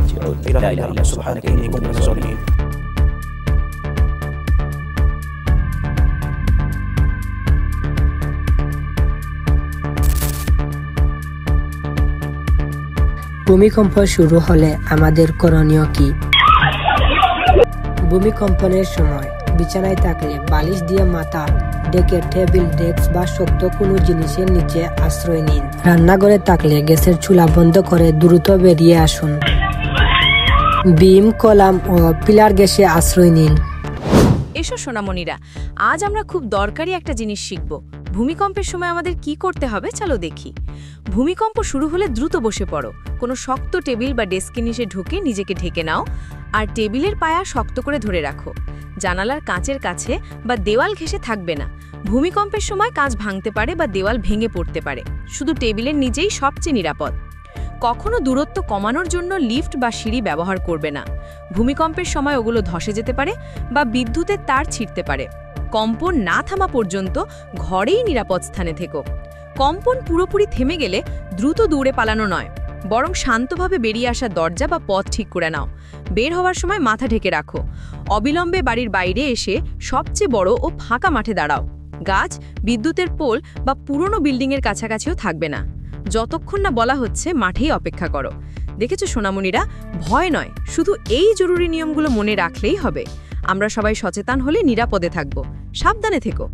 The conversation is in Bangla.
لا إله إلا سبحانك إني كنت من الظالمين। ভূমিকম্প শুরু হলে আমাদের করণীয় কি? ভূমিকম্পনের সময় বিছানায় থাকলে বালিশ দিয়ে মাথা ঢেকে টেবিল, ডেস্ক বা শক্ত কোনো জিনিসের নিচে আশ্রয় নিন। রান্নাঘরে থাকলে গ্যাসের চুলা বন্ধ করে দ্রুত বেরিয়ে আসুন। বিম, কলাম ও পিলার গ্যাসে আশ্রয় নিন। এসো সোনামণিরা, আজ আমরা খুব দরকারি একটা জিনিস শিখব। ভূমিকম্পের সময় আমাদের কি করতে হবে চলো দেখি। ভূমিকম্প শুরু হলে দ্রুত বসে পড়ো। কোনো শক্ত টেবিল বা ডেস্কের নিচে ঢুকে নিজেকে ঢেকে নাও, আর টেবিলের পায়া শক্ত করে ধরে রাখো। জানালার কাঁচের কাছে বা দেওয়াল ঘেঁষে থাকবে না। ভূমিকম্পের সময় কাঁচ ভাঙতে পারে বা দেওয়াল ভেঙে পড়তে পারে। শুধু টেবিলের নিচেই সবচেয়ে নিরাপদ। কখনো দূরত্ব কমানোর জন্য লিফট বা সিঁড়ি ব্যবহার করবে না। ভূমিকম্পের সময় ওগুলো ধসে যেতে পারে বা বিদ্যুতের তার ছিঁড়তে পারে। কম্পন না থামা পর্যন্ত ঘরেই নিরাপদ স্থানে থেকো। কম্পন পুরোপুরি থেমে গেলে দ্রুত দৌড়ে পালানো নয়, বরং শান্তভাবে বেরিয়ে আসার দরজা বা পথ ঠিক করে নাও। বের হওয়ার সময় মাথা ঢেকে রাখো। অবিলম্বে বাড়ির বাইরে এসে সবচেয়ে বড় ও ফাঁকা মাঠে দাঁড়াও। গাছ, বিদ্যুতের পোল বা পুরনো বিল্ডিংয়ের কাছাকাছিও থাকবে না। যতক্ষণ না বলা হচ্ছে মাঠেই অপেক্ষা করো। দেখেছো সোনামণিরা, ভয় নয়, শুধু এই জরুরি নিয়মগুলো মনে রাখলেই হবে। আমরা সবাই সচেতন হলে নিরাপদে থাকব। সাবধানে থেকো।